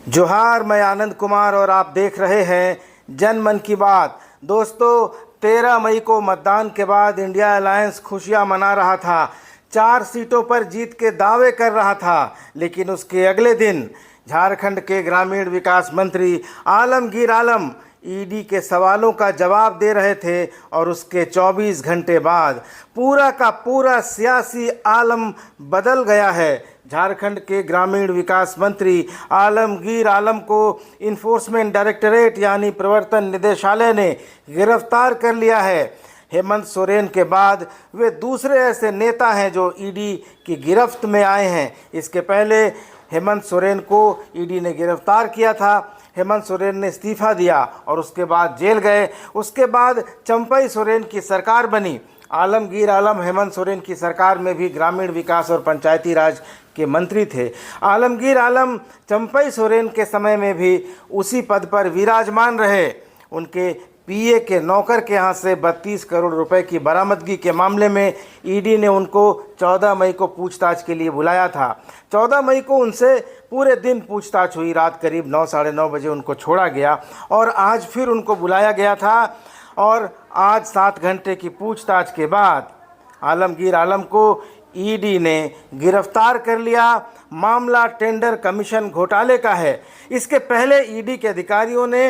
जोहार, मैं आनंद कुमार और आप देख रहे हैं जन मन की बात। दोस्तों, 13 मई को मतदान के बाद इंडिया अलायंस खुशियां मना रहा था, 4 सीटों पर जीत के दावे कर रहा था। लेकिन उसके अगले दिन झारखंड के ग्रामीण विकास मंत्री आलमगीर आलम ईडी के सवालों का जवाब दे रहे थे और उसके 24 घंटे बाद पूरा का पूरा सियासी आलम बदल गया है। झारखंड के ग्रामीण विकास मंत्री आलमगीर आलम को इन्फोर्समेंट डायरेक्टरेट यानी प्रवर्तन निदेशालय ने गिरफ्तार कर लिया है। हेमंत सोरेन के बाद वे दूसरे ऐसे नेता हैं जो ईडी की गिरफ्त में आए हैं। इसके पहले हेमंत सोरेन को ईडी ने गिरफ्तार किया था। हेमंत सोरेन ने इस्तीफा दिया और उसके बाद जेल गए। उसके बाद चंपई सोरेन की सरकार बनी। आलमगीर आलम हेमंत सोरेन की सरकार में भी ग्रामीण विकास और पंचायती राज के मंत्री थे। आलमगीर आलम चंपई सोरेन के समय में भी उसी पद पर विराजमान रहे। उनके पीए के नौकर के यहाँ से 32 करोड़ रुपए की बरामदगी के मामले में ईडी ने उनको 14 मई को पूछताछ के लिए बुलाया था। 14 मई को उनसे पूरे दिन पूछताछ हुई। रात करीब 9 साढ़े 9 बजे उनको छोड़ा गया और आज फिर उनको बुलाया गया था और आज 7 घंटे की पूछताछ के बाद आलमगीर आलम को ईडी ने गिरफ्तार कर लिया। मामला टेंडर कमीशन घोटाले का है। इसके पहले ईडी के अधिकारियों ने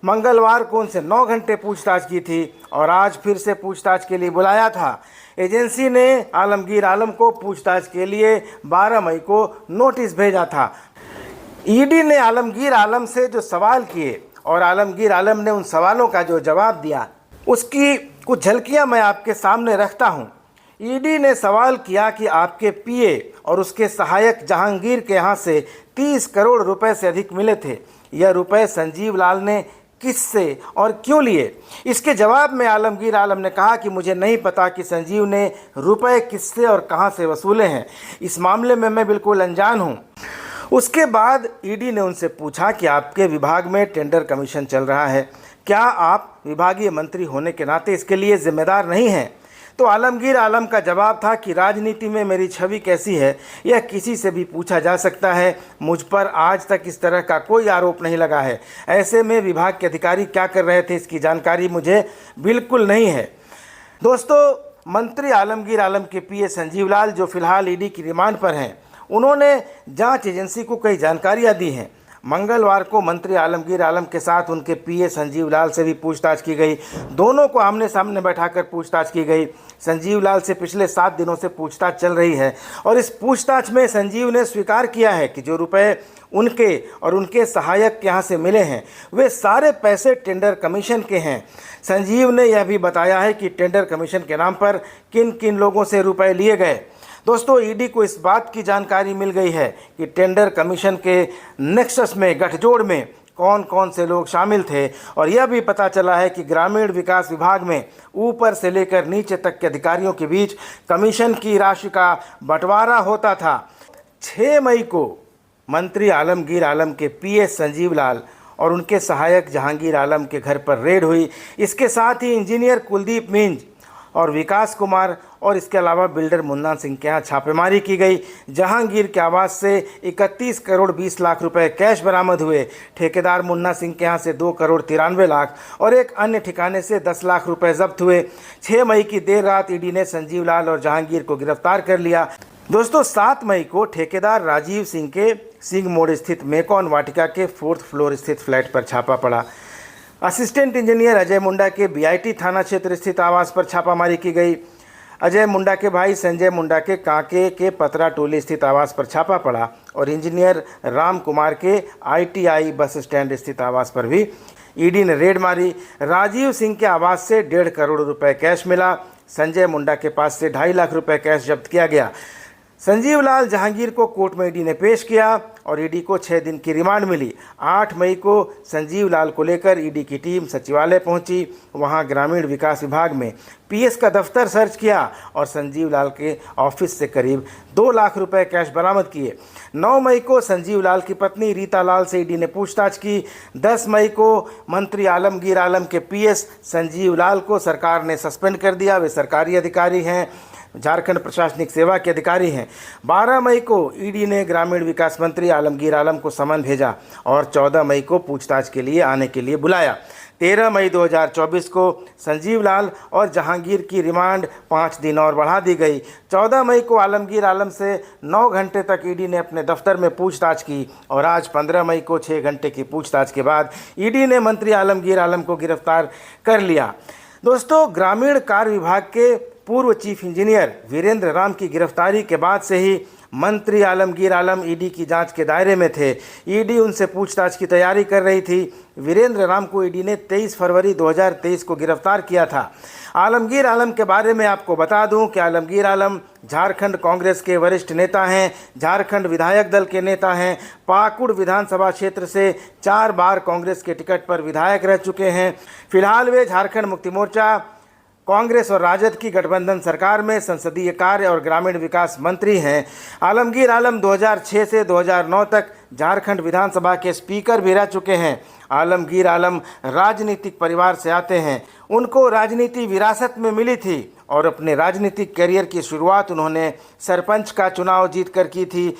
मंगलवार को उनसे 9 घंटे पूछताछ की थी और आज फिर से पूछताछ के लिए बुलाया था। एजेंसी ने आलमगीर आलम को पूछताछ के लिए 12 मई को नोटिस भेजा था। ईडी ने आलमगीर आलम से जो सवाल किए और आलमगीर आलम ने उन सवालों का जो जवाब दिया, उसकी कुछ झलकियां मैं आपके सामने रखता हूं। ईडी ने सवाल किया कि आपके पीए और उसके सहायक जहांगीर के यहाँ से 30 करोड़ रुपए से अधिक मिले थे। यह रुपए संजीव लाल ने किससे और क्यों लिए? इसके जवाब में आलमगीर आलम ने कहा कि मुझे नहीं पता कि संजीव ने रुपए किससे और कहां से वसूले हैं। इस मामले में मैं बिल्कुल अनजान हूं। उसके बाद ईडी ने उनसे पूछा कि आपके विभाग में टेंडर कमीशन चल रहा है, क्या आप विभागीय मंत्री होने के नाते इसके लिए जिम्मेदार नहीं हैं? तो आलमगीर आलम का जवाब था कि राजनीति में मेरी छवि कैसी है यह किसी से भी पूछा जा सकता है। मुझ पर आज तक इस तरह का कोई आरोप नहीं लगा है। ऐसे में विभाग के अधिकारी क्या कर रहे थे इसकी जानकारी मुझे बिल्कुल नहीं है। दोस्तों, मंत्री आलमगीर आलम के पीए संजीव लाल जो फिलहाल ईडी की रिमांड पर हैं, उन्होंने जांच एजेंसी को कई जानकारियां दी हैं। मंगलवार को मंत्री आलमगीर आलम के साथ उनके पीए संजीव लाल से भी पूछताछ की गई। दोनों को आमने सामने बैठाकर पूछताछ की गई। संजीव लाल से पिछले 7 दिनों से पूछताछ चल रही है और इस पूछताछ में संजीव ने स्वीकार किया है कि जो रुपए उनके और उनके सहायक के यहाँ से मिले हैं वे सारे पैसे टेंडर कमीशन के हैं। संजीव ने यह भी बताया है कि टेंडर कमीशन के नाम पर किन किन लोगों से रुपए लिए गए। दोस्तों, ईडी को इस बात की जानकारी मिल गई है कि टेंडर कमीशन के नेक्सस में, गठजोड़ में कौन कौन से लोग शामिल थे और यह भी पता चला है कि ग्रामीण विकास विभाग में ऊपर से लेकर नीचे तक के अधिकारियों के बीच कमीशन की राशि का बंटवारा होता था। 6 मई को मंत्री आलमगीर आलम के पीए संजीव लाल और उनके सहायक जहांगीर आलम के घर पर रेड हुई। इसके साथ ही इंजीनियर कुलदीप मिंज और विकास कुमार और इसके अलावा बिल्डर मुन्ना सिंह के यहाँ छापेमारी की गई। जहांगीर के आवास से 31 करोड़ 20 लाख रुपए कैश बरामद हुए। ठेकेदार मुन्ना सिंह के यहाँ से 2 करोड़ 93 लाख और एक अन्य ठिकाने से 10 लाख रुपए जब्त हुए। 6 मई की देर रात ईडी ने संजीव लाल और जहांगीर को गिरफ्तार कर लिया। दोस्तों, 7 मई को ठेकेदार राजीव सिंह के सिंह मोड़ स्थित मेकॉन वाटिका के 4th फ्लोर स्थित फ्लैट पर छापा पड़ा। असिस्टेंट इंजीनियर अजय मुंडा के बीआईटी थाना क्षेत्र स्थित आवास पर छापामारी की गई। अजय मुंडा के भाई संजय मुंडा के कांके के पतरा टोली स्थित आवास पर छापा पड़ा और इंजीनियर राम कुमार के आईटीआई बस स्टैंड स्थित आवास पर भी ईडी ने रेड मारी। राजीव सिंह के आवास से 1.5 करोड़ रुपए कैश मिला। संजय मुंडा के पास से 2.5 लाख रुपए कैश जब्त किया गया। संजीव लाल जहांगीर को कोर्ट में ईडी ने पेश किया और ईडी को 6 दिन की रिमांड मिली। 8 मई को संजीव लाल को लेकर ईडी की टीम सचिवालय पहुंची। वहां ग्रामीण विकास विभाग में पीएस का दफ्तर सर्च किया और संजीव लाल के ऑफिस से करीब 2 लाख रुपए कैश बरामद किए। 9 मई को संजीव लाल की पत्नी रीता लाल से ईडी ने पूछताछ की। 10 मई को मंत्री आलमगीर आलम के पीएस संजीव लाल को सरकार ने सस्पेंड कर दिया। वे सरकारी अधिकारी हैं। झारखंड प्रशासनिक सेवा के अधिकारी हैं। 12 मई को ईडी ने ग्रामीण विकास मंत्री आलमगीर आलम को समन भेजा और 14 मई को पूछताछ के लिए आने के लिए बुलाया। 13 मई 2024 को संजीव लाल और जहांगीर की रिमांड 5 दिन और बढ़ा दी गई। 14 मई को आलमगीर आलम से 9 घंटे तक ईडी ने अपने दफ्तर में पूछताछ की और आज 15 मई को 6 घंटे की पूछताछ के बाद ईडी ने मंत्री आलमगीर आलम को गिरफ्तार कर लिया। दोस्तों, ग्रामीण कार्य विभाग के पूर्व चीफ इंजीनियर वीरेंद्र राम की गिरफ्तारी के बाद से ही मंत्री आलमगीर आलम ईडी की जांच के दायरे में थे। ईडी उनसे पूछताछ की तैयारी कर रही थी। वीरेंद्र राम को ईडी ने 23 फरवरी 2023 को गिरफ्तार किया था। आलमगीर आलम के बारे में आपको बता दूं कि आलमगीर आलम झारखंड कांग्रेस के वरिष्ठ नेता हैं, झारखंड विधायक दल के नेता हैं। पाकुड़ विधानसभा क्षेत्र से 4 बार कांग्रेस के टिकट पर विधायक रह चुके हैं। फिलहाल वे झारखंड मुक्ति मोर्चा, कांग्रेस और राजद की गठबंधन सरकार में संसदीय कार्य और ग्रामीण विकास मंत्री हैं। आलमगीर आलम 2006 से 2009 तक झारखंड विधानसभा के स्पीकर भी रह चुके हैं। आलमगीर आलम राजनीतिक परिवार से आते हैं। उनको राजनीति विरासत में मिली थी और अपने राजनीतिक करियर की शुरुआत उन्होंने सरपंच का चुनाव जीतकर की थी।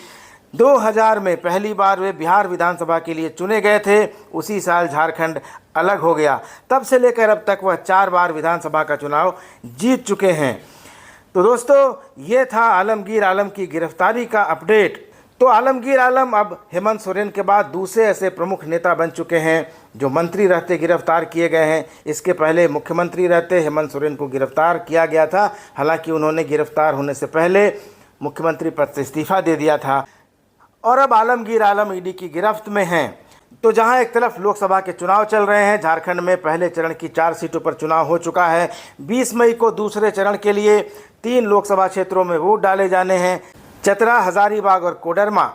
2000 में पहली बार वे बिहार विधानसभा के लिए चुने गए थे। उसी साल झारखंड अलग हो गया। तब से लेकर अब तक वह 4 बार विधानसभा का चुनाव जीत चुके हैं। तो दोस्तों, ये था आलमगीर आलम की गिरफ्तारी का अपडेट। तो आलमगीर आलम अब हेमंत सोरेन के बाद दूसरे ऐसे प्रमुख नेता बन चुके हैं जो मंत्री रहते गिरफ्तार किए गए हैं। इसके पहले मुख्यमंत्री रहते हेमंत सोरेन को गिरफ्तार किया गया था। हालांकि उन्होंने गिरफ्तार होने से पहले मुख्यमंत्री पद से इस्तीफा दे दिया था और अब आलमगीर आलम ईडी की गिरफ्त में हैं। तो जहां एक तरफ लोकसभा के चुनाव चल रहे हैं, झारखंड में पहले चरण की 4 सीटों पर चुनाव हो चुका है। 20 मई को दूसरे चरण के लिए 3 लोकसभा क्षेत्रों में वोट डाले जाने हैं, चतरा, हजारीबाग और कोडरमा।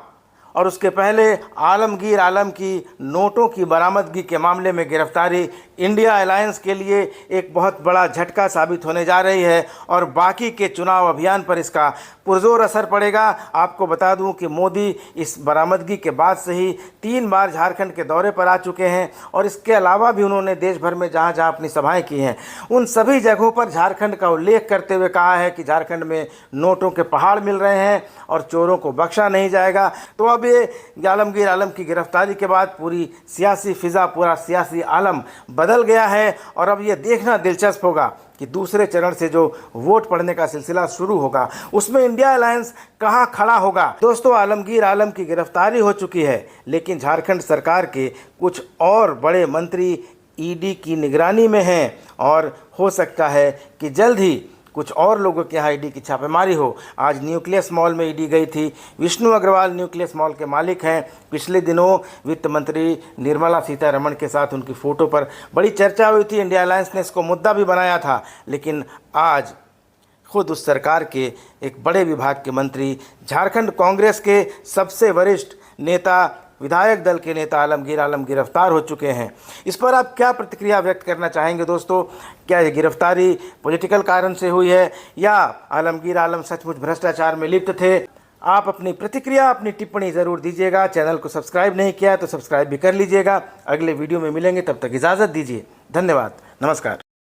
और उसके पहले आलमगीर आलम की नोटों की बरामदगी के मामले में गिरफ्तारी इंडिया अलायंस के लिए एक बहुत बड़ा झटका साबित होने जा रही है और बाकी के चुनाव अभियान पर इसका पुरजोर असर पड़ेगा। आपको बता दूं कि मोदी इस बरामदगी के बाद से ही 3 बार झारखंड के दौरे पर आ चुके हैं और इसके अलावा भी उन्होंने देश भर में जहां जहां अपनी सभाएं की हैं, उन सभी जगहों पर झारखंड का उल्लेख करते हुए कहा है कि झारखंड में नोटों के पहाड़ मिल रहे हैं और चोरों को बख्शा नहीं जाएगा। तो अब ये आलमगीर आलम की गिरफ्तारी के बाद पूरी सियासी फिजा, पूरा सियासी आलम बदल गया है और अब ये देखना दिलचस्प होगा कि दूसरे चरण से जो वोट पड़ने का सिलसिला शुरू होगा उसमें इंडिया अलायंस कहां खड़ा होगा। दोस्तों, आलमगीर आलम की गिरफ्तारी हो चुकी है, लेकिन झारखंड सरकार के कुछ और बड़े मंत्री ईडी की निगरानी में हैं और हो सकता है कि जल्द ही कुछ और लोगों के यहाँ ईडी की छापेमारी हो। आज न्यूक्लियस मॉल में ईडी गई थी। विष्णु अग्रवाल न्यूक्लियस मॉल के मालिक हैं। पिछले दिनों वित्त मंत्री निर्मला सीतारमण के साथ उनकी फ़ोटो पर बड़ी चर्चा हुई थी। इंडिया अलायंस ने इसको मुद्दा भी बनाया था, लेकिन आज खुद उस सरकार के एक बड़े विभाग के मंत्री, झारखंड कांग्रेस के सबसे वरिष्ठ नेता, विधायक दल के नेता आलमगीर आलम गिरफ्तार हो चुके हैं। इस पर आप क्या प्रतिक्रिया व्यक्त करना चाहेंगे दोस्तों? क्या ये गिरफ्तारी पॉलिटिकल कारण से हुई है या आलमगीर आलम सचमुच भ्रष्टाचार में लिप्त थे? आप अपनी प्रतिक्रिया, अपनी टिप्पणी ज़रूर दीजिएगा। चैनल को सब्सक्राइब नहीं किया है तो सब्सक्राइब भी कर लीजिएगा। अगले वीडियो में मिलेंगे, तब तक इजाज़त दीजिए। धन्यवाद, नमस्कार।